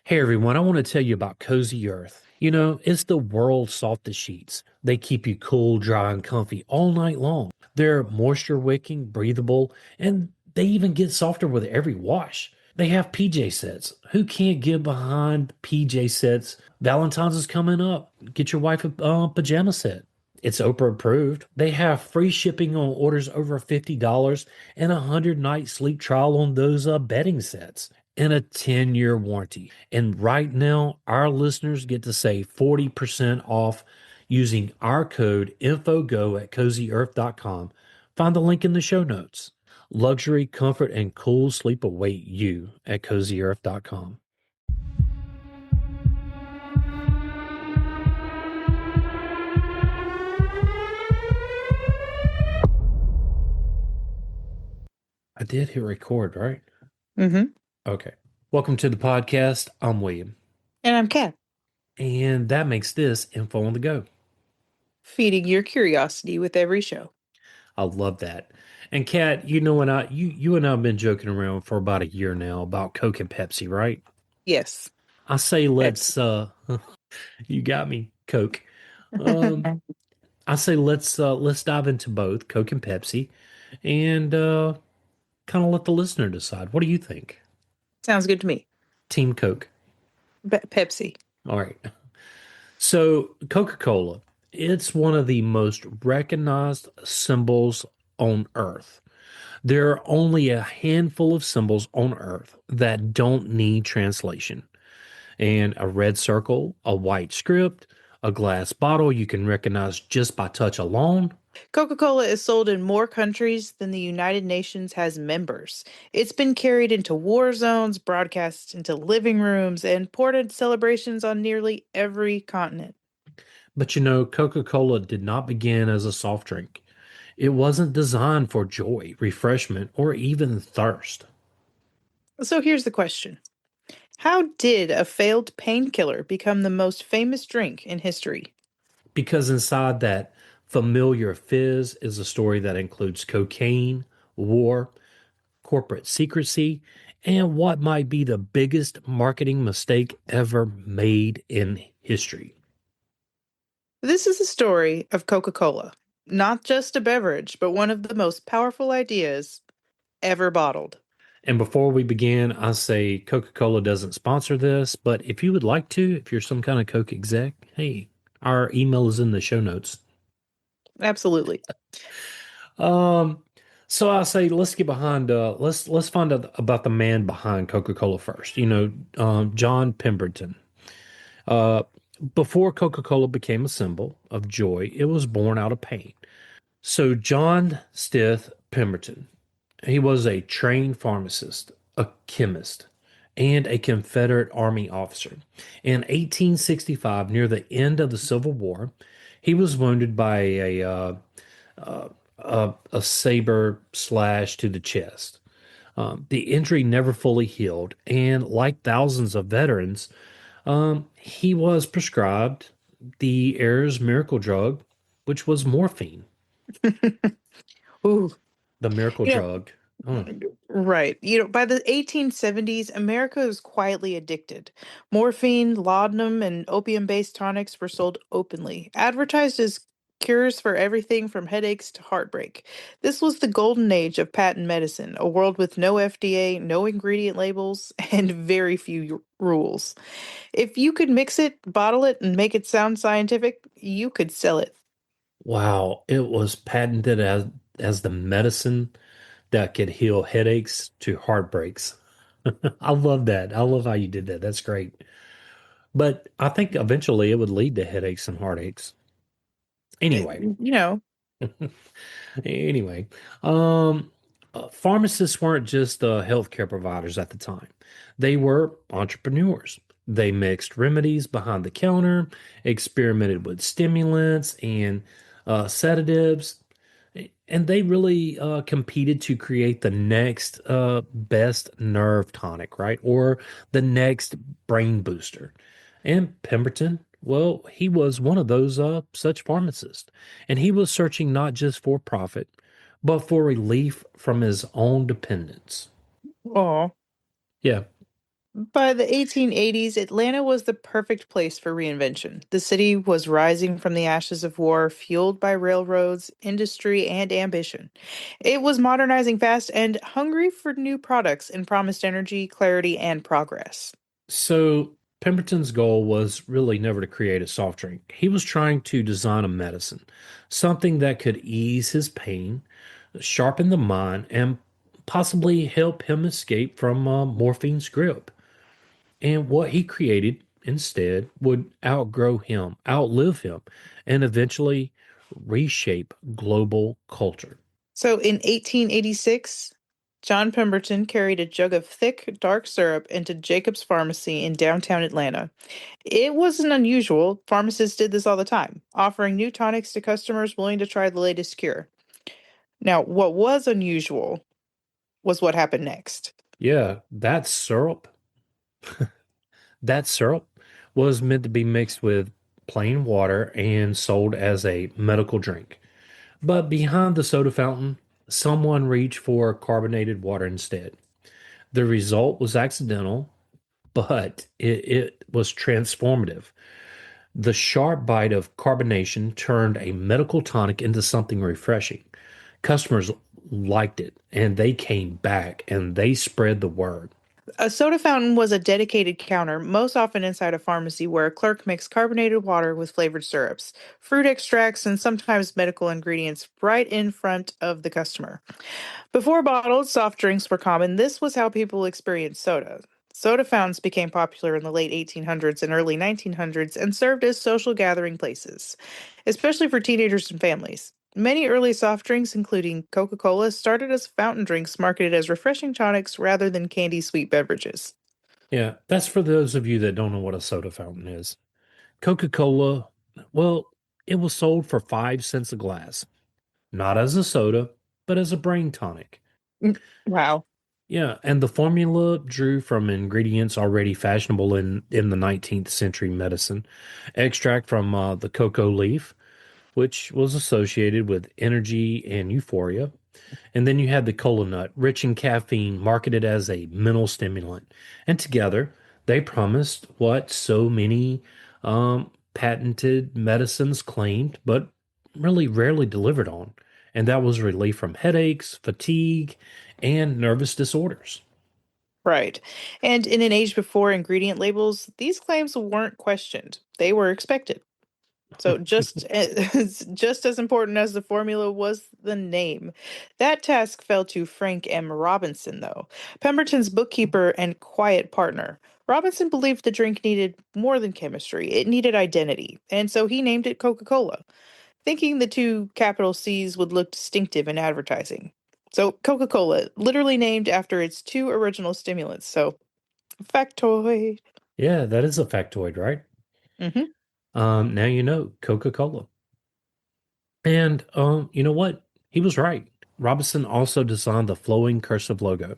Hey everyone, I want to tell you about Cozy Earth. It's the world's softest sheets. They keep you cool, dry, and comfy all night long. They're moisture wicking, breathable, and they even get softer with every wash. They have PJ sets. Who can't get behind PJ sets? Valentine's is coming up. Get your wife a pajama set. It's Oprah approved. They have free shipping on orders over $50 and a 100-night sleep trial on those bedding sets and a 10-year warranty. And right now, our listeners get to save 40% off using our code INFOGO at CozyEarth.com. Find the link in the show notes. Luxury, comfort, and cool sleep await you at CozyEarth.com. I did hit record, right? Mm-hmm. Okay. Welcome to the podcast. I'm William. And I'm Kat, And that makes this Info on the Go. feeding your curiosity with every show. I love that. And Kat, you and I have been joking around for about a year now about Coke and Pepsi, right? Yes, I say Pepsi. let's you got me, Coke. Um I say let's dive into both Coke and Pepsi and kind of let the listener decide. What do you think? Sounds good to me. Team Coke. Pepsi. All right. So, Coca-Cola, it's one of the most recognized symbols on Earth. There are only a handful of symbols on Earth that don't need translation. And a red circle, a white script, a glass bottle you can recognize just by touch alone. Coca-Cola is sold in more countries than the United Nations has members. It's been carried into war zones, broadcast into living rooms, and ported celebrations on nearly every continent. But Coca-Cola did not begin as a soft drink. It wasn't designed for joy, refreshment, or even thirst. So here's the question. How did a failed painkiller become the most famous drink in history? Because inside that familiar fizz is a story that includes cocaine, war, corporate secrecy, and what might be the biggest marketing mistake ever made in history. This is the story of Coca-Cola, not just a beverage, but one of the most powerful ideas ever bottled. And before we begin, I say Coca-Cola doesn't sponsor this, but if you would like to, if you're some kind of Coke exec, hey, our email is in the show notes. Absolutely. Um, so I say let's get behind let's find out about the man behind Coca-Cola first. John Pemberton. Uh, Before Coca-Cola became a symbol of joy, it was born out of pain. So John Stith Pemberton, he was a trained pharmacist, a chemist, and a Confederate Army officer. In 1865, near the end of the Civil War, he was wounded by uh, a saber slash to the chest. The injury never fully healed, and like thousands of veterans, he was prescribed the Ayers miracle drug, which was morphine, Ooh, the miracle you drug. Oh, right. By the 1870s, America was quietly addicted. Morphine, laudanum, and opium-based tonics were sold openly, advertised as cures for everything from headaches to heartbreak. This was the golden age of patent medicine, a world with no FDA, no ingredient labels, and very few rules. If you could mix it, bottle it, and make it sound scientific, you could sell it. wow. It was patented as the medicine that could heal headaches to heartbreaks. I love that. I love how you did that. That's great. But I think eventually it would lead to headaches and heartaches. Uh, Anyway, You know, anyway, um, pharmacists weren't just healthcare providers at the time. They were entrepreneurs. They mixed remedies behind the counter, experimented with stimulants and sedatives, and they really competed to create the next best nerve tonic, right? Or the next brain booster. And Pemberton, well, he was one of those such pharmacists. And he was searching not just for profit, but for relief from his own dependence. oh, Yeah. By the 1880s, Atlanta was the perfect place for reinvention. The city was rising from the ashes of war, fueled by railroads, industry, and ambition. It was modernizing fast and hungry for new products and promised energy, clarity, and progress. So Pemberton's goal was really never to create a soft drink. He was trying to design a medicine, something that could ease his pain, sharpen the mind, and possibly help him escape from morphine's grip. And what he created instead would outgrow him, outlive him, and eventually reshape global culture. So in 1886, John Pemberton carried a jug of thick, dark syrup into Jacob's Pharmacy in downtown Atlanta. It wasn't unusual. Pharmacists did this all the time, offering new tonics to customers willing to try the latest cure. Now, what was unusual was what happened next. Yeah, that syrup was meant to be mixed with plain water and sold as a medical drink. But behind the soda fountain, someone reached for carbonated water instead. The result was accidental, but it was transformative. The sharp bite of carbonation turned a medical tonic into something refreshing. Customers liked it and they came back and they spread the word. A soda fountain was a dedicated counter, most often inside a pharmacy, where a clerk mixed carbonated water with flavored syrups, fruit extracts, and sometimes medical ingredients right in front of the customer. Before bottled soft drinks were common, this was how people experienced soda. Soda fountains became popular in the late 1800s and early 1900s and served as social gathering places, especially for teenagers and families. Many early soft drinks, including Coca-Cola, started as fountain drinks marketed as refreshing tonics rather than candy sweet beverages. Yeah, that's for those of you that don't know what a soda fountain is. Coca-Cola, well, it was sold for 5 cents a glass, not as a soda, but as a brain tonic. Mm, wow. Yeah, and the formula drew from ingredients already fashionable in the 19th century medicine. Extract from the cocoa leaf, which was associated with energy and euphoria. And then you had the cola nut, rich in caffeine, marketed as a mental stimulant. And together, they promised what so many patented medicines claimed, but really rarely delivered on. And that was relief from headaches, fatigue, and nervous disorders. Right. And in an age before ingredient labels, these claims weren't questioned. They were expected. So just as important as the formula was the name. That task fell to Frank M. Robinson, though, Pemberton's bookkeeper and quiet partner. Robinson believed the drink needed more than chemistry. It needed identity, and so he named it Coca-Cola, thinking the two capital C's would look distinctive in advertising. So Coca-Cola, literally named after its two original stimulants. So factoid. Yeah, that is a factoid, right? Hmm. Now you know Coca-Cola. And you know what? He was right. Robinson also designed the flowing cursive logo,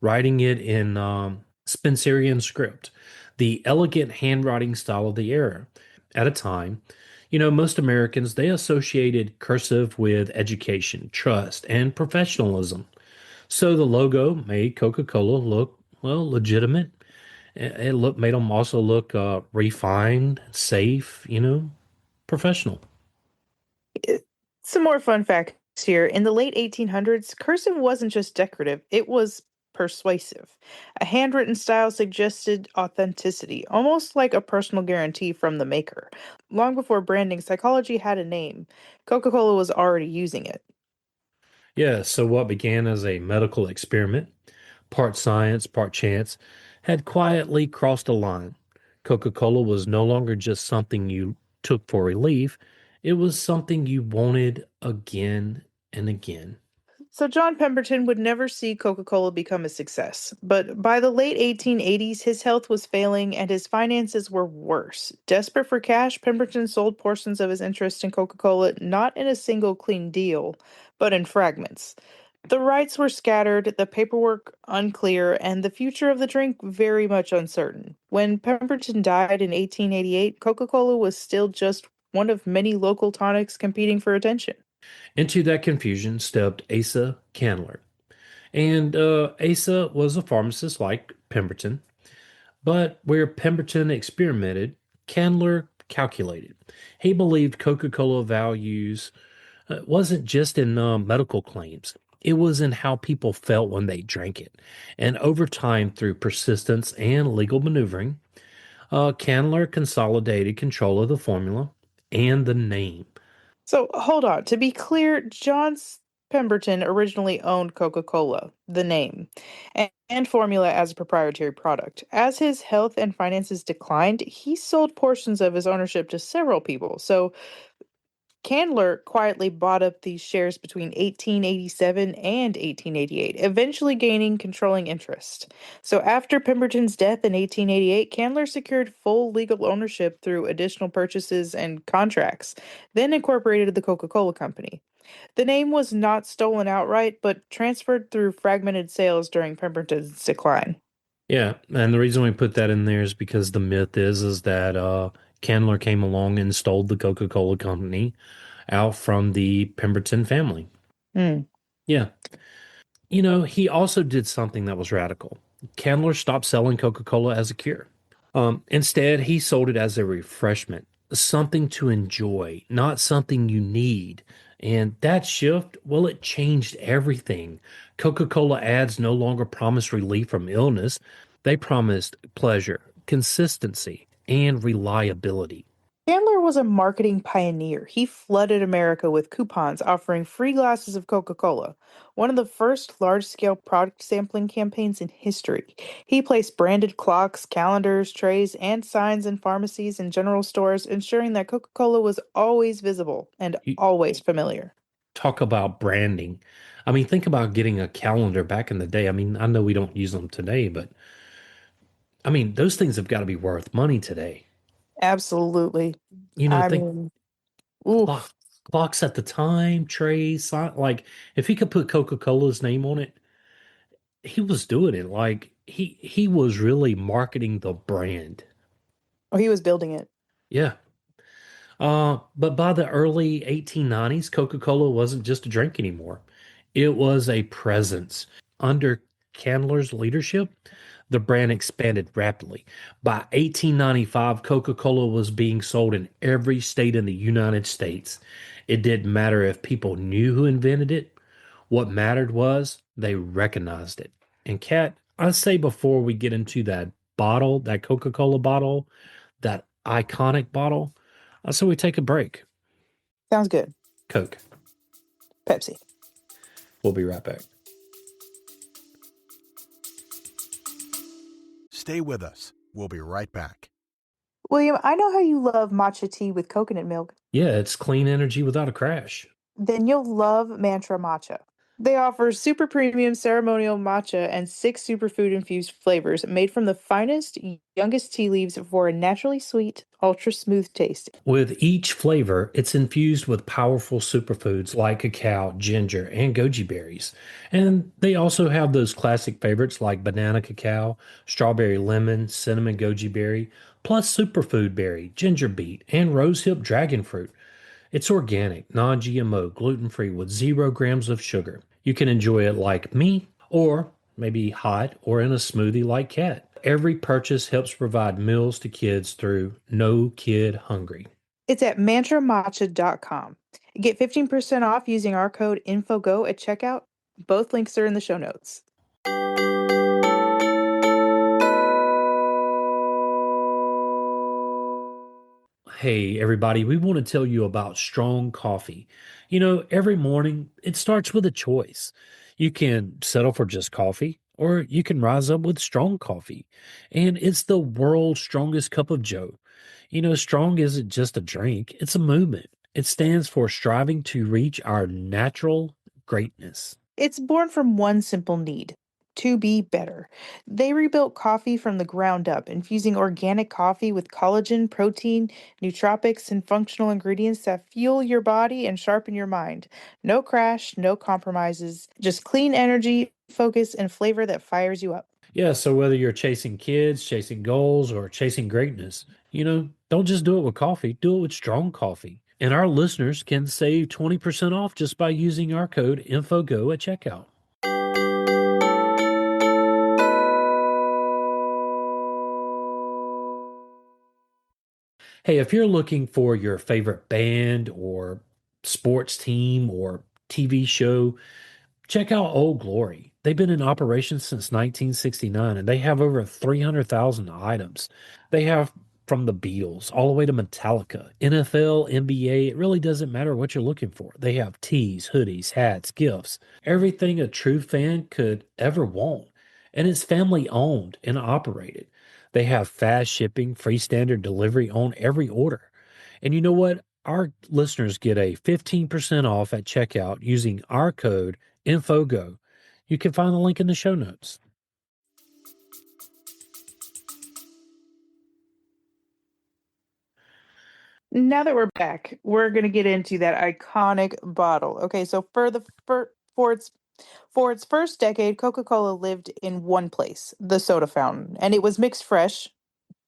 writing it in Spencerian script, the elegant handwriting style of the era. At a time, most Americans they associated cursive with education, trust, and professionalism. So the logo made Coca-Cola look well legitimate. It made them also look refined, safe, professional. Some more fun facts here. In the late 1800s, cursive wasn't just decorative, it was persuasive. A handwritten style suggested authenticity, almost like a personal guarantee from the maker. Long before branding psychology had a name, Coca Cola was already using it. Yeah, so what began as a medical experiment, part science, part chance, had quietly crossed a line. Coca-Cola was no longer just something you took for relief, it was something you wanted again and again. So John Pemberton would never see Coca-Cola become a success, but by the late 1880s, his health was failing and his finances were worse. Desperate for cash, Pemberton sold portions of his interest in Coca-Cola not in a single clean deal, but in fragments. The rights were scattered, the paperwork unclear, and the future of the drink very much uncertain. When Pemberton died in 1888, Coca-Cola was still just one of many local tonics competing for attention. Into that confusion stepped Asa Candler. And Asa was a pharmacist like Pemberton. But where Pemberton experimented, Candler calculated. He believed Coca-Cola values wasn't just in medical claims. It was in how people felt when they drank it. And over time, through persistence and legal maneuvering, Candler consolidated control of the formula and the name. So hold on. To be clear, Pemberton originally owned Coca-Cola, the name, and formula as a proprietary product. As his health and finances declined, he sold portions of his ownership to several people. So Candler quietly bought up these shares between 1887 and 1888, eventually gaining controlling interest. So after Pemberton's death in 1888, Candler secured full legal ownership through additional purchases and contracts, then incorporated the Coca-Cola Company. The name was not stolen outright, but transferred through fragmented sales during Pemberton's decline. Yeah, and the reason we put that in there is because the myth is that Candler came along and stole the Coca-Cola company out from the Pemberton family. Hmm. Yeah. He also did something that was radical. Candler stopped selling Coca-Cola as a cure. Instead, he sold it as a refreshment, something to enjoy, not something you need. And that shift, well, it changed everything. Coca-Cola ads no longer promised relief from illness. They promised pleasure, consistency, and reliability. Chandler was a marketing pioneer. He flooded America with coupons offering free glasses of Coca Cola, one of the first large scale product sampling campaigns in history. He placed branded clocks, calendars, trays, and signs in pharmacies and general stores, ensuring that Coca Cola was always visible and You always familiar. talk about branding. I mean, think about getting a calendar back in the day. I mean, I know we don't use them today, but I mean, those things have got to be worth money today. Absolutely. I Think mean, clock, oof. clocks at the time, trays, like if he could put Coca-Cola's name on it, he was doing it. Like he was really marketing the brand. Oh, he was building it. Yeah. But by the early 1890s, Coca-Cola wasn't just a drink anymore. It was a presence. Under Candler's leadership, the brand expanded rapidly. By 1895, Coca-Cola was being sold in every state in the United States. It didn't matter if people knew who invented it. What mattered was they recognized it. And Kat, I say before we get into that bottle, that Coca-Cola bottle, that iconic bottle, so we take a break. Sounds good. Coke. Pepsi. We'll be right back. Stay with us. We'll be right back. William, I know how you love matcha tea with coconut milk. Yeah, it's clean energy without a crash. Then you'll love Mantra Matcha. They offer super premium ceremonial matcha and 6 superfood infused flavors made from the finest, youngest tea leaves for a naturally sweet, ultra smooth taste. With each flavor, it's infused with powerful superfoods like cacao, ginger, and goji berries. And they also have those classic favorites like banana cacao, strawberry lemon, cinnamon goji berry, plus superfood berry, ginger beet, and rosehip dragon fruit. It's organic, non GMO, gluten free with 0 grams of sugar. You can enjoy it like me, or maybe hot or in a smoothie like Cat. Every purchase helps provide meals to kids through No Kid Hungry. It's at mantramatcha.com. Get 15% off using our code INFOGO at checkout. Both links are in the show notes. Hey, everybody, we want to tell you about strong coffee. Every morning it starts with a choice. You can settle for just coffee, or you can rise up with strong coffee. And it's the world's strongest cup of joe. Strong isn't just a drink, it's a movement. It stands for striving to reach our natural greatness. It's born from one simple need to be better. They rebuilt coffee from the ground up, infusing organic coffee with collagen, protein, nootropics, and functional ingredients that fuel your body and sharpen your mind. No crash, no compromises, just clean energy, focus, and flavor that fires you up. Yeah, so whether you're chasing kids, chasing goals, or chasing greatness, don't just do it with coffee, do it with strong coffee. And our listeners can save 20% off just by using our code INFOGO at checkout. Hey, if you're looking for your favorite band or sports team or TV show, check out Old Glory. They've been in operation since 1969 and they have over 300,000 items. They have from the Beatles all the way to Metallica, NFL, NBA. It really doesn't matter what you're looking for. They have tees, hoodies, hats, gifts, everything a true fan could ever want. And it's family owned and operated. They have fast shipping, free standard delivery on every order. And you know what? Our listeners get a 15% off at checkout using our code InfoGo. You can find the link in the show notes. Now that we're back, we're gonna get into that iconic bottle. Okay, so for its first decade, Coca-Cola lived in one place, the soda fountain, and it was mixed fresh,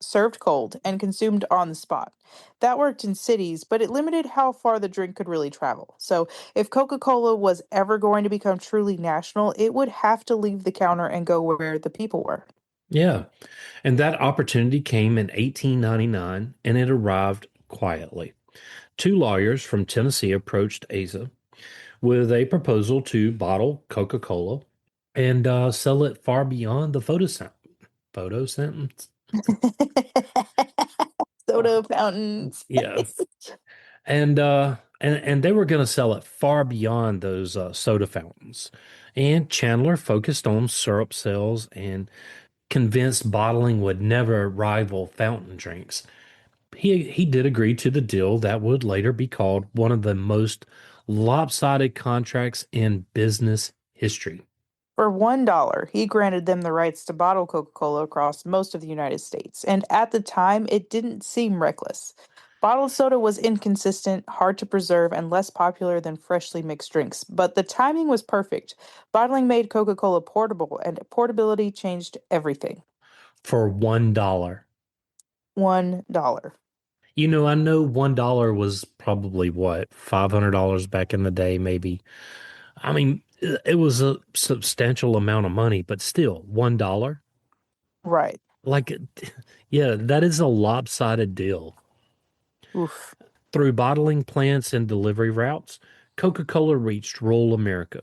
served cold, and consumed on the spot. That worked in cities, but it limited how far the drink could really travel. So, if Coca-Cola was ever going to become truly national, it would have to leave the counter and go where the people were. Yeah. And that opportunity came in 1899 and it arrived quietly. Two lawyers from Tennessee approached Asa with a proposal to bottle Coca-Cola and sell it far beyond the photo sentence. Uh, Soda fountains. yeah. And they were going to sell it far beyond those soda fountains. And Chandler focused on syrup sales and convinced bottling would never rival fountain drinks. He did agree to the deal that would later be called one of the most lopsided contracts in business history. For $1, he granted them the rights to bottle Coca Cola across most of the United States, and at the time, it didn't seem reckless. Bottled soda was inconsistent, hard to preserve, and less popular than freshly mixed drinks, but the timing was perfect. Bottling made Coca Cola portable, and portability changed everything. For $1. $1. I know $1 was probably what, $500 back in the day, maybe. I mean, it was a substantial amount of money, but still, $1. Right. Like, yeah, that is a lopsided deal. Oof. Through bottling plants and delivery routes, Coca-Cola reached rural America.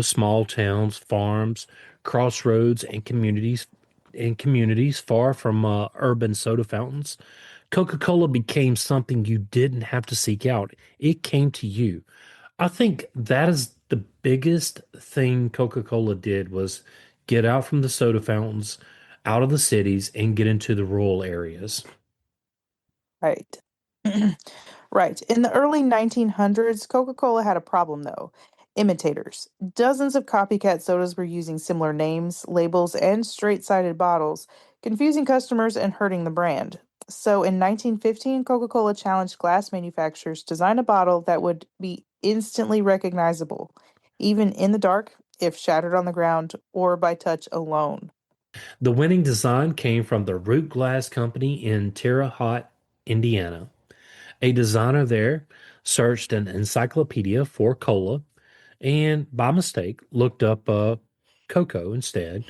Small towns, farms, crossroads, and communities far from urban soda fountains. Coca-Cola became something you didn't have to seek out. It came to you. I think that is the biggest thing Coca-Cola did was get out from the soda fountains, out of the cities, and get into the rural areas. Right. Right. In the early 1900s, Coca Cola had a problem, though: imitators. Dozens of copycat sodas were using similar names, labels, and straight sided bottles, confusing customers and hurting the brand. So in 1915, Coca Cola challenged glass manufacturers to design a bottle that would be instantly recognizable, even in the dark, if shattered on the ground, or by touch alone. The winning design came from the Root Glass Company in Terre Haute, Indiana. A designer there searched an encyclopedia for cola and by mistake looked up cocoa instead.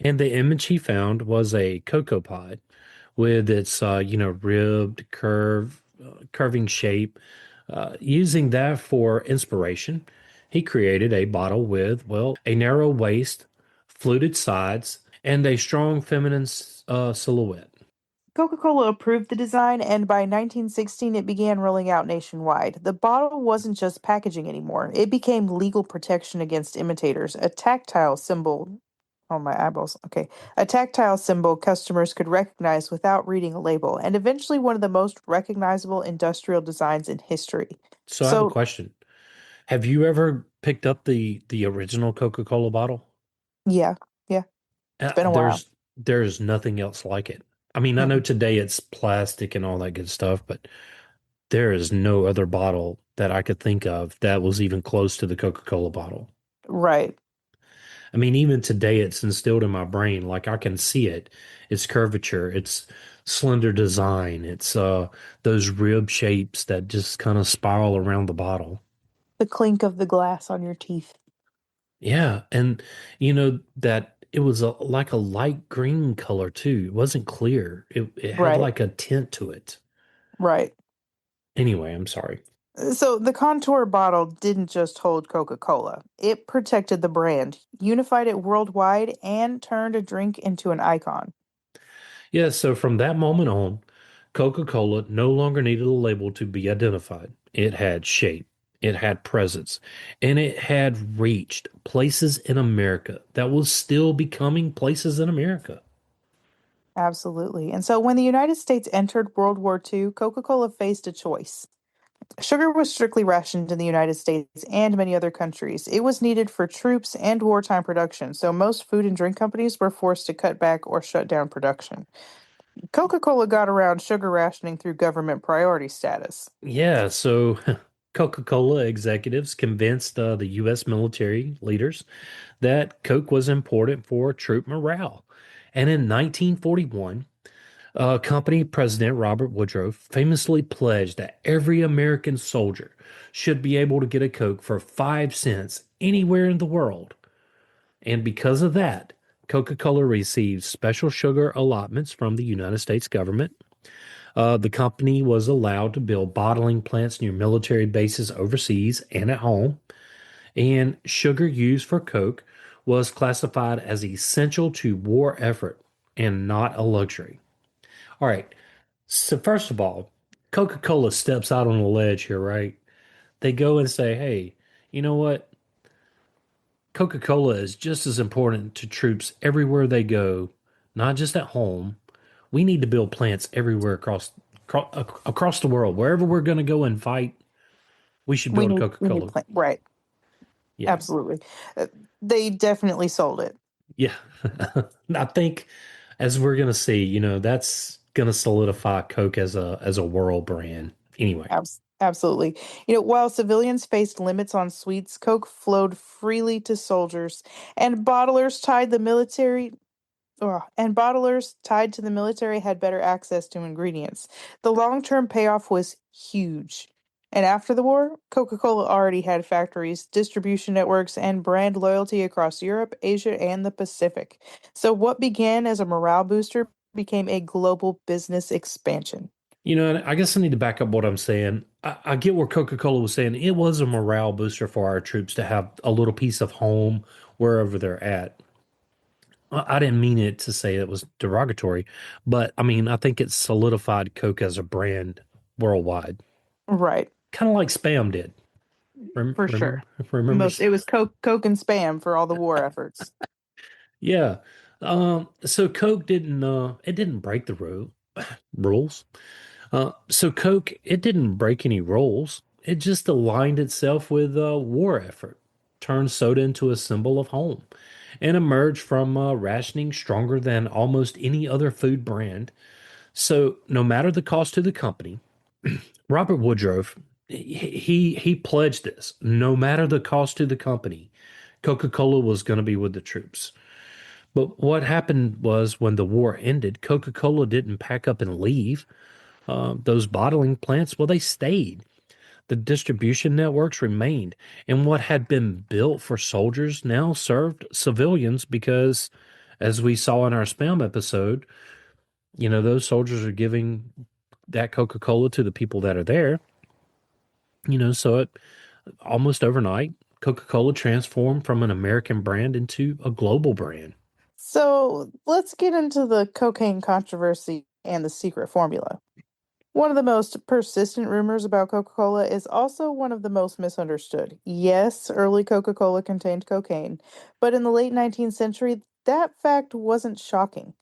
And the image he found was a cocoa pod with its ribbed curving shape. Using that for inspiration, he created a bottle with, well, a narrow waist, fluted sides, and a strong feminine silhouette. Coca Cola approved the design, and by 1916 it began rolling out nationwide. The bottle wasn't just packaging anymore, it became legal protection against imitators, a tactile symbol. Oh, my eyeballs. Okay. A tactile symbol customers could recognize without reading a label, and eventually one of the most recognizable industrial designs in history. So I have a So, question. Have you ever picked up the original Coca-Cola bottle? yeah, yeah, it's been a while. There's nothing else like it. I mean, I know Mm-mm. today it's plastic and all that good stuff, but there is no other bottle that I could think of that was even close to the Coca-Cola bottle. Right. I mean, even today it's instilled in my brain. Like I can see it. Its curvature, its slender design, it's those rib shapes that just kind of spiral around the bottle. The clink of the glass on your teeth. Yeah, and that it was like a light green color too. It wasn't clear. It had Right, like a tint to it. right. Anyway, I'm sorry. So the contour bottle didn't just hold Coca-Cola. It protected the brand, unified it worldwide, and turned a drink into an icon. Yeah, so from that moment on, Coca-Cola no longer needed a label to be identified. It had shape, it had presence, and it had reached places in America that was still becoming places in America. Absolutely. And so when the United States entered World War II, Coca-Cola faced a choice. Sugar was strictly rationed in the United States and many other countries. It was needed for troops and wartime production, so most food and drink companies were forced to cut back or shut down production. Coca-Cola got around sugar rationing through government priority status. Yeah, so Coca-Cola executives convinced the U.S. military leaders that Coke was important for troop morale. And in 1941, company president Robert Woodruff famously pledged that every American soldier should be able to get a Coke for 5 cents anywhere in the world. And because of that, Coca-Cola received special sugar allotments from the United States government. The company was allowed to build bottling plants near military bases overseas and at home. And sugar used for Coke was classified as essential to war effort and not a luxury. All right. So first of all, Coca-Cola steps out on the ledge here, right? They go and say, "Hey, you know what? Coca-Cola is just as important to troops everywhere they go, not just at home. We need to build plants everywhere across the world. Wherever we're going to go and fight, we should build We need Coca-Cola." plan right. Yeah. Absolutely. Uh, they definitely sold it. Yeah. I think as we're going to see, that's going to solidify Coke as a world brand. Anyway. Absolutely. While civilians faced limits on sweets, Coke flowed freely to soldiers, and bottlers tied to the military had better access to ingredients. The long-term payoff was huge. And after the war, Coca-Cola already had factories, distribution networks, and brand loyalty across Europe, Asia, and the Pacific. So what began as a morale booster became a global business expansion. And I guess I need to back up what I'm saying. I get where Coca-Cola was saying it was a morale booster for our troops to have a little piece of home wherever they're at. I didn't mean it to say it was derogatory, but I mean, I think it solidified Coke as a brand worldwide, Right. kind of like Spam did. For Remember? sure. Remembers? It was Coke and Spam for all the war efforts. Yeah. So Coke didn't break the rules. So Coke, it didn't break any rules. It just aligned itself with war effort, turned soda into a symbol of home, and emerged from rationing stronger than almost any other food brand. So no matter the cost to the company, Robert Woodruff, he pledged this. No matter the cost to the company, Coca-Cola was going to be with the troops. But what happened was when the war ended, Coca-Cola didn't pack up and leave. Those bottling plants, well, they stayed. The distribution networks remained. And what had been built for soldiers now served civilians because, as we saw in our spam episode, those soldiers are giving that Coca-Cola to the people that are there. So it almost overnight, Coca-Cola transformed from an American brand into a global brand. So let's get into the cocaine controversy and the secret formula. One of the most persistent rumors about Coca-Cola is also one of the most misunderstood. Yes, early Coca-Cola contained cocaine, but in the late 19th century, that fact wasn't shocking.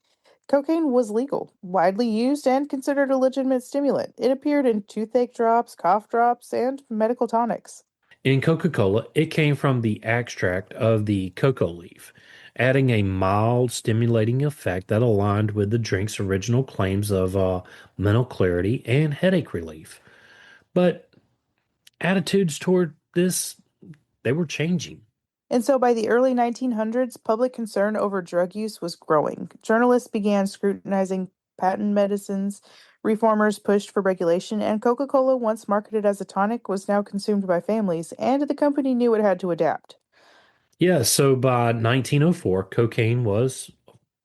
Cocaine was legal, widely used, and considered a legitimate stimulant. It appeared in toothache drops, cough drops, and medical tonics. In Coca-Cola, it came from the extract of the cocoa leaf, adding a mild, stimulating effect that aligned with the drink's original claims of mental clarity and headache relief. But attitudes toward this, they were changing. And so by the early 1900s, public concern over drug use was growing. Journalists began scrutinizing patent medicines, reformers pushed for regulation, and Coca Cola, once marketed as a tonic, was now consumed by families, and the company knew it had to adapt. Yeah, so by 1904, cocaine was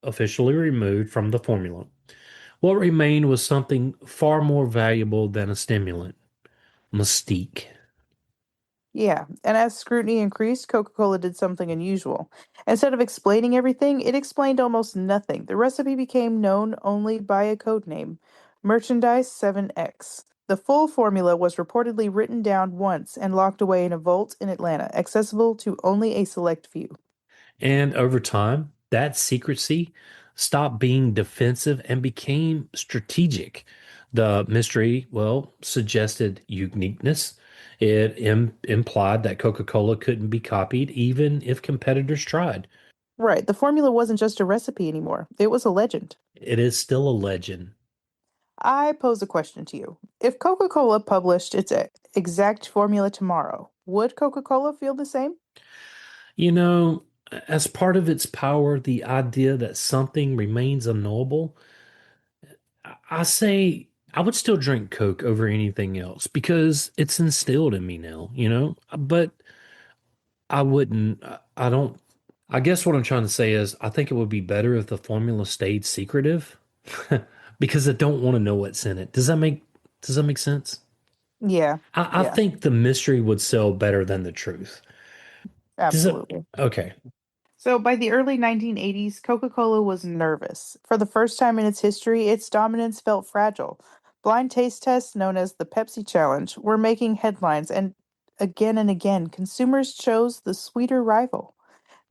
officially removed from the formula. What remained was something far more valuable than a stimulant, mystique. Yeah, and as scrutiny increased, Coca-Cola did something unusual. Instead of explaining everything, it explained almost nothing. The recipe became known only by a code name, Merchandise 7X. The full formula was reportedly written down once and locked away in a vault in Atlanta, accessible to only a select few. And over time, that secrecy stopped being defensive and became strategic. The mystery, well, suggested uniqueness. It implied that Coca-Cola couldn't be copied even if competitors tried. Right, the formula wasn't just a recipe anymore. It was a legend. It is still a legend. I pose a question to you. If Coca-Cola published its exact formula tomorrow, would Coca-Cola feel the same? You know, as part of its power, the idea that something remains unknowable, I say I would still drink Coke over anything else because it's instilled in me now, But I wouldn't, I don't, I guess what I'm trying to say is I think it would be better if the formula stayed secretive because I don't want to know what's in it. Does that make sense? Yeah, I yeah, think the mystery would sell better than the truth. Does it? absolutely. Okay. So by the early 1980s, Coca-Cola was nervous. For the first time in its history, its dominance felt fragile. Blind taste tests, known as the Pepsi Challenge, were making headlines, and again, consumers chose the sweeter rival.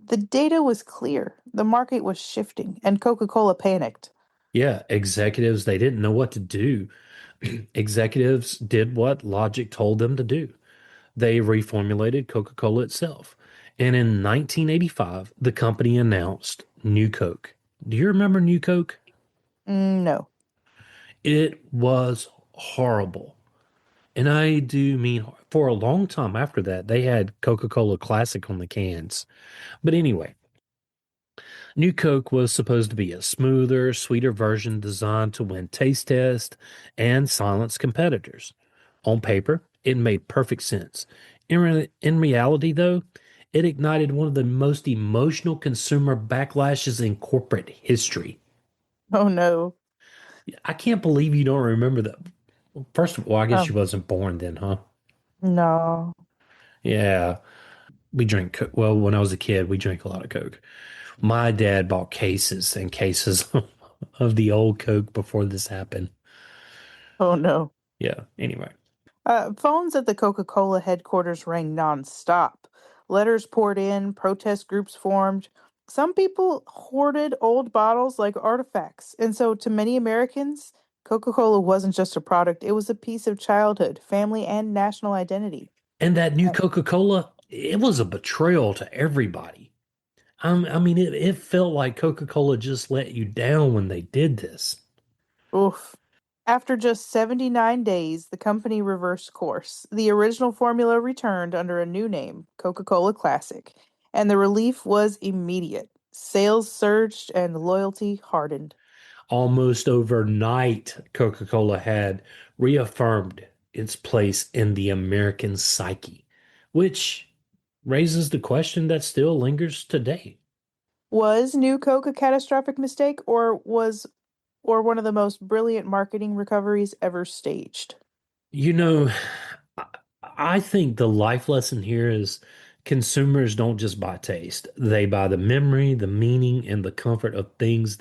The data was clear, the market was shifting, and Coca-Cola panicked. Yeah, executives, they didn't know what to do. Executives did what logic told them to do. They reformulated Coca-Cola itself. And in 1985, the company announced New Coke. Do you remember New Coke? No. It was horrible. And I do mean for a long time after that, they had Coca-Cola Classic on the cans. But anyway, New Coke was supposed to be a smoother, sweeter version designed to win taste tests and silence competitors. On paper, it made perfect sense. In reality, though, it ignited one of the most emotional consumer backlashes in corporate history. Oh no. I can't believe you don't remember that. First of all, I guess Oh you wasn't born then, huh? no. Yeah, we drink. Well, when I was a kid, we drank a lot of Coke. My dad bought cases and cases of the old Coke before this happened. Oh no. Yeah. Anyway, Phones at the Coca-Cola headquarters rang nonstop. Letters poured in, protest groups formed. Some people hoarded old bottles like artifacts. And so, to many Americans, Coca-Cola wasn't just a product, it was a piece of childhood, family, and national identity. and that new Uh, Coca-Cola, it was a betrayal to everybody. I mean, it felt like Coca-Cola just let you down when they did this. Oof. After just 79 days, the company reversed course. The original formula returned under a new name, Coca-Cola Classic, and the relief was immediate. Sales surged and loyalty hardened. Almost overnight, Coca-Cola had reaffirmed its place in the American psyche, which raises the question that still lingers today. Was New Coke a catastrophic mistake or one of the most brilliant marketing recoveries ever staged? You know, I I think the life lesson here is consumers don't just buy taste. They buy the memory, the meaning, and the comfort of things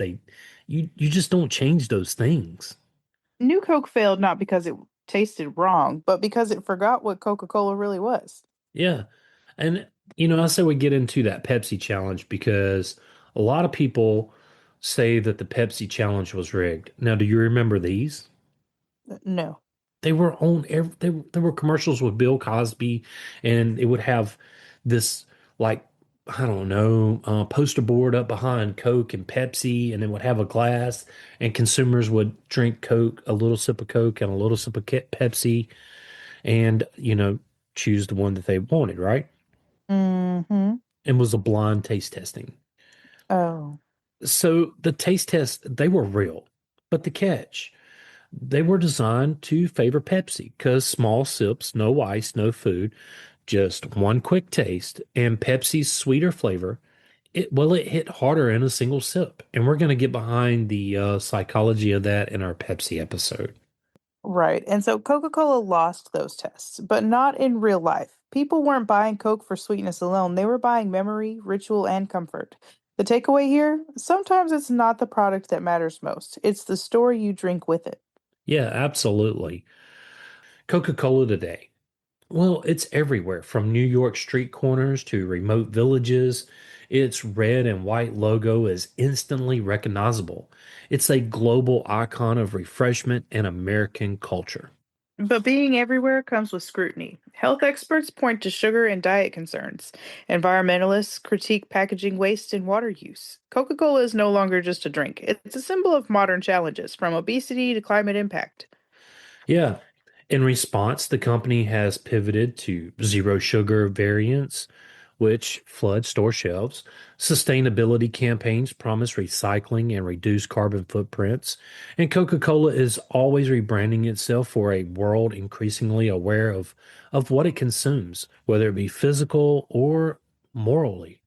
you just don't change those things. New Coke failed not because it tasted wrong, but because it forgot what Coca-Cola really was. Yeah. And I say we get into that Pepsi challenge because a lot of people say that the Pepsi challenge was rigged. Now, do you remember these? No. They were on every, there were commercials with Bill Cosby, and it would have this like I don't know poster board up behind Coke and Pepsi, and it would have a glass, and consumers would drink Coke, a little sip of Coke and a little sip of Pepsi, and choose the one that they wanted, right? Mm-hmm. And was a blind taste testing. Oh. So the taste tests they were real, but the catch. They were designed to favor Pepsi because small sips, no ice, no food, Just one quick taste, and Pepsi's sweeter flavor, it hit harder in a single sip. And we're going to get behind the psychology of that in our Pepsi episode. Right. And so Coca-Cola lost those tests, but not in real life. People weren't buying Coke for sweetness alone. They were buying memory, ritual, and comfort. The takeaway here, sometimes it's not the product that matters most. It's the story you drink with it. Yeah, absolutely. Coca-Cola today. Well, it's everywhere from New York street corners to remote villages. Its red and white logo is instantly recognizable. It's a global icon of refreshment and American culture. But being everywhere comes with scrutiny. Health experts point to sugar and diet concerns. Environmentalists critique packaging waste and water use. Coca-Cola is no longer just a drink. It's a symbol of modern challenges, from obesity to climate impact. Yeah. In response, the company has pivoted to zero sugar variants, which flood store shelves. Sustainability campaigns promise recycling and reduce carbon footprints. And Coca-Cola is always rebranding itself for a world increasingly aware of what it consumes, whether it be physical or morally.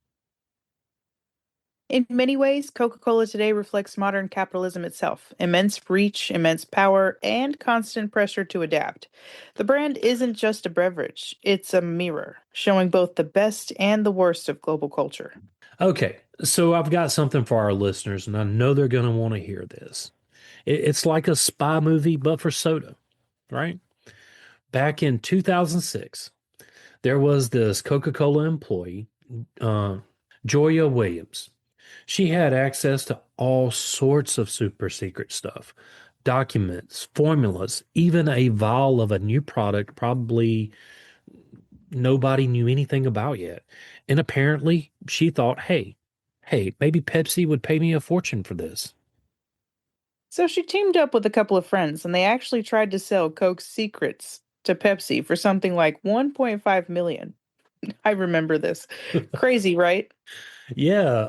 In many ways, Coca-Cola today reflects modern capitalism itself: immense reach, immense power, and constant pressure to adapt. The brand isn't just a beverage, it's a mirror, showing both the best and the worst of global culture. Okay, so I've got something for our listeners, and I know they're going to want to hear this. It's like a spy movie, but for soda, right? Back in 2006, there was this Coca-Cola employee, uh, Joya Williams. She had access to all sorts of super secret stuff, documents, formulas, even a vial of a new product probably nobody knew anything about yet. And apparently she thought, hey, maybe Pepsi would pay me a fortune for this. So she teamed up with a couple of friends, and they actually tried to sell Coke's secrets to Pepsi for something like 1.5 million. I remember this. Crazy, right? Yeah,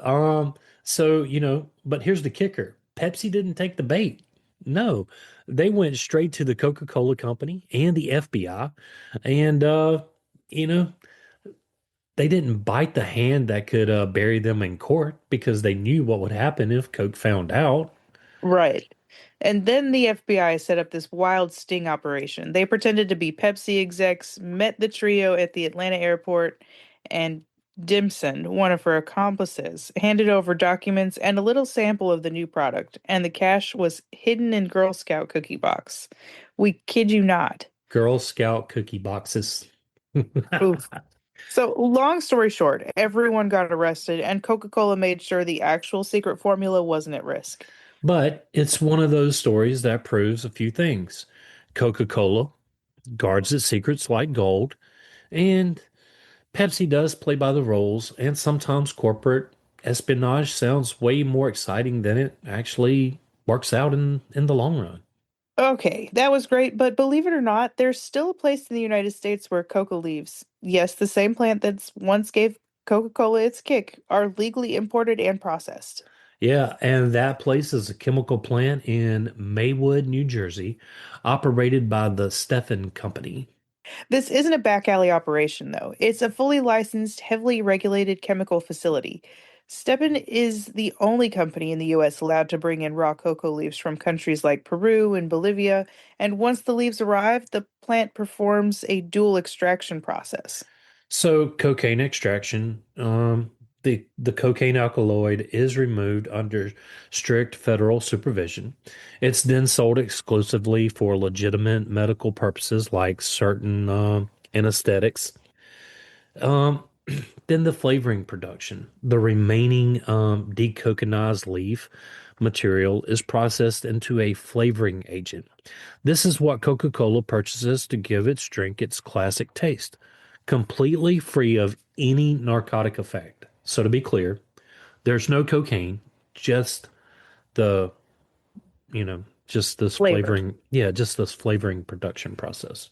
but here's the kicker. Pepsi didn't take the bait. No, they went straight to the Coca-Cola company and the FBI, and you know, they didn't bite the hand that could bury them in court because they knew what would happen if Coke found out. Right. And then the FBI set up this wild sting operation. They pretended to be Pepsi execs, met the trio at the Atlanta airport, and Dimson, one of her accomplices, handed over documents and a little sample of the new product, and the cash was hidden in Girl Scout cookie box. We kid you not. Girl Scout cookie boxes. Oof. So, long story short, everyone got arrested, and Coca-Cola made sure the actual secret formula wasn't at risk. But it's one of those stories that proves a few things. Coca-Cola guards its secrets like gold, and Pepsi does play by the rules, and sometimes corporate espionage sounds way more exciting than it actually works out in the long run. Okay, that was great, but believe it or not, there's still a place in the United States where cocoa leaves, yes, the same plant that's once gave Coca-Cola its kick, are legally imported and processed. Yeah, and that place is a chemical plant in Maywood, New Jersey, operated by the Stephan Company. This isn't a back alley operation, though. It's a fully licensed, heavily regulated chemical facility. Stepan is the only company in the US allowed to bring in raw cocoa leaves from countries like Peru and Bolivia, and once the leaves arrive, the plant performs a dual extraction process. So cocaine extraction, the cocaine alkaloid is removed under strict federal supervision. It's then sold exclusively for legitimate medical purposes like certain anesthetics. Um, then the flavoring production, the remaining decoconized leaf material is processed into a flavoring agent. This is what Coca-Cola purchases to give its drink its classic taste, completely free of any narcotic effect. So to be clear, there's no cocaine, just the, just this Flavor. flavoring, yeah, just this flavoring production process.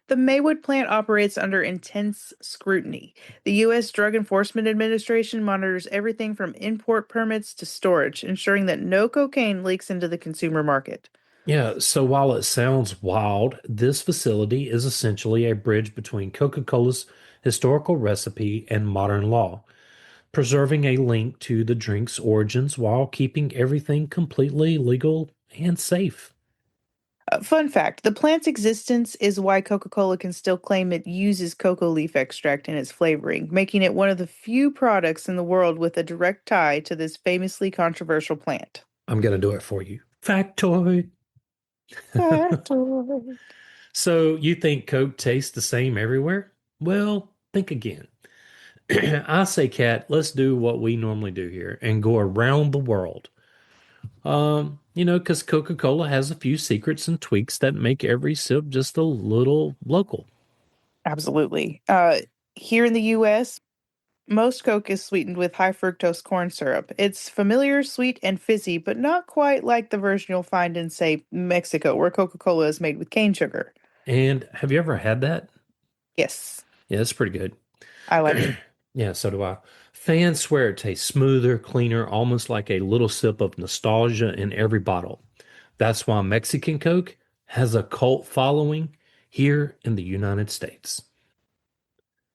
The Maywood plant operates under intense scrutiny. The U.S. Drug Enforcement Administration monitors everything from import permits to storage, ensuring that no cocaine leaks into the consumer market. Yeah, so while it sounds wild, this facility is essentially a bridge between Coca-Cola's historical recipe and modern law, preserving a link to the drink's origins while keeping everything completely legal and safe. Fun fact, the plant's existence is why Coca-Cola can still claim it uses cocoa leaf extract in its flavoring, making it one of the few products in the world with a direct tie to this famously controversial plant. I'm going to do it for you. Factoid. Factoid. So you think Coke tastes the same everywhere? Well, think again. I say, Kat, let's do what we normally do here and go around the world. Because Coca-Cola has a few secrets and tweaks that make every sip just a little local. Absolutely. Here in the US, most Coke is sweetened with high fructose corn syrup. It's familiar, sweet, and fizzy, but not quite like the version you'll find in, say, Mexico, where Coca-Cola is made with cane sugar. And have you ever had that? Yes, Yeah, it's pretty good. I like it. Yeah, so do I. Fans swear it tastes smoother, cleaner, almost like a little sip of nostalgia in every bottle. That's why Mexican Coke has a cult following here in the United States.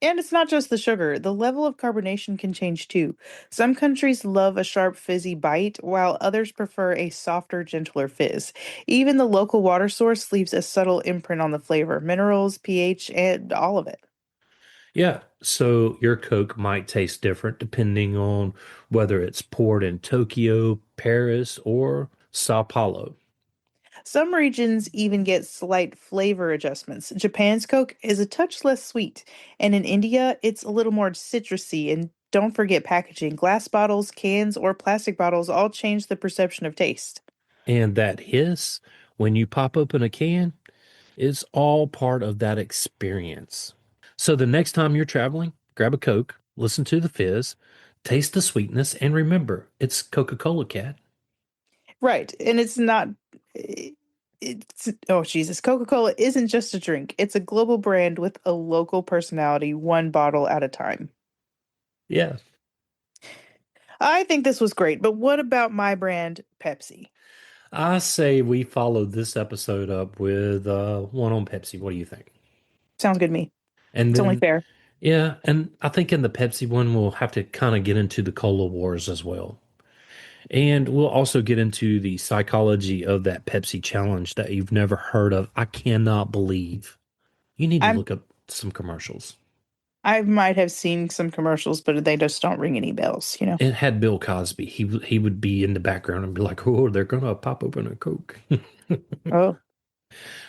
And it's not just the sugar. The level of carbonation can change too. Some countries love a sharp, fizzy bite, while others prefer a softer, gentler fizz. Even the local water source leaves a subtle imprint on the flavor, minerals, pH, and all of it. Yeah, so your Coke might taste different depending on whether it's poured in Tokyo, Paris, or Sao Paulo. Some regions even get slight flavor adjustments. Japan's Coke is a touch less sweet, and in India, it's a little more citrusy. And don't forget packaging. Glass bottles, cans, or plastic bottles all change the perception of taste. And that hiss when you pop open a can is all part of that experience. So the next time you're traveling, grab a Coke, listen to the fizz, taste the sweetness, and remember, it's Coca-Cola, cat. Right. And it's not it's oh Jesus, Coca-Cola isn't just a drink. It's a global brand with a local personality, one bottle at a time. Yeah. I think this was great, but what about my brand, Pepsi? I say we follow this episode up with one on Pepsi. What do you think? Sounds good to me. And It's only then, fair. yeah, and I think in the Pepsi one, we'll have to kind of get into the cola wars as well. And we'll also get into the psychology of that Pepsi challenge that you've never heard of. I cannot believe. You need to I'm look up some commercials. I might have seen some commercials, but they just don't ring any bells. It had Bill Cosby. He would be in the background and be like, "Oh, they're gonna pop open a Coke." Oh,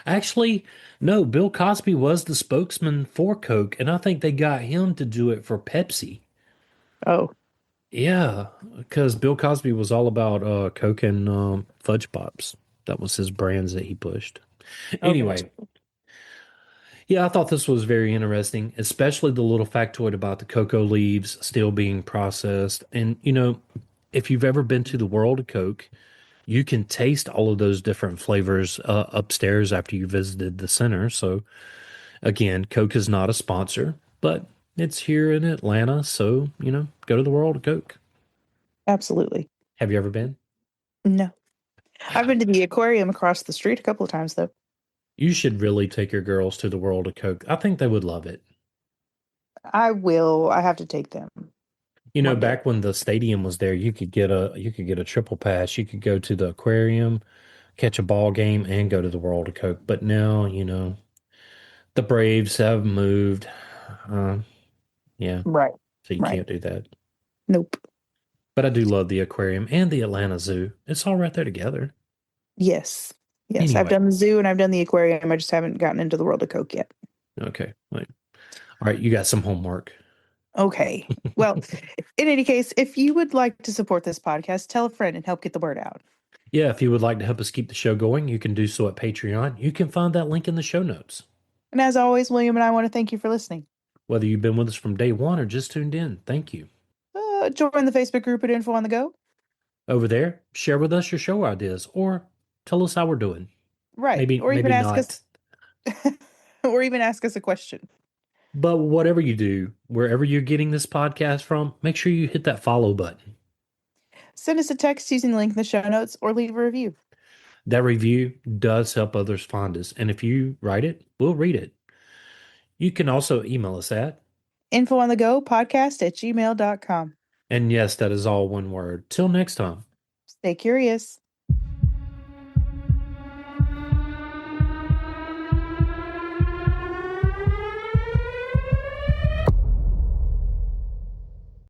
Actually, no, Bill Cosby was the spokesman for Coke, and I think they got him to do it for Pepsi. oh, Yeah, because Bill Cosby was all about Coke and Fudge Pops. That was his brands that he pushed. okay. Anyway, yeah, I thought this was very interesting, especially the little factoid about the cocoa leaves still being processed. And, if you've ever been to the World of Coke, you can taste all of those different flavors upstairs after you visited the center. So, again, Coke is not a sponsor, but it's here in Atlanta. So, go to the World of Coke. Absolutely. Have you ever been? No. I've been to the aquarium across the street a couple of times though. You should really take your girls to the World of Coke. I think they would love it. I will. I have to take them one day. Back when the stadium was there, you could get a triple pass. You could go to the aquarium, catch a ball game, and go to the World of Coke. But now, the Braves have moved. Uh, yeah, Right. so you Right. can't do that. Nope. But I do love the aquarium and the Atlanta Zoo. It's all right there together. Yes. Yes. I've Anyway, done the zoo and I've done the aquarium. I just haven't gotten into the world of Coke yet. okay. Wait. All right, you got some homework. Okay. Well, in any case, if you would like to support this podcast, tell a friend and help get the word out. Yeah, if you would like to help us keep the show going, you can do so at Patreon. You can find that link in the show notes. And as always, William and I want to thank you for listening. Whether you've been with us from day one or just tuned in, thank you. Join the Facebook group at Info on the Go. Over there, share with us your show ideas or tell us how we're doing. Right. Maybe, Or even maybe ask not. us or even ask us a question. But whatever you do, wherever you're getting this podcast from, make sure you hit that follow button. Send us a text using the link in the show notes or leave a review. That review does help others find us. And if you write it, we'll read it. You can also email us at, Infoonthegopodcast@gmail.com. and yes, that is all one word. Till next time. Stay curious.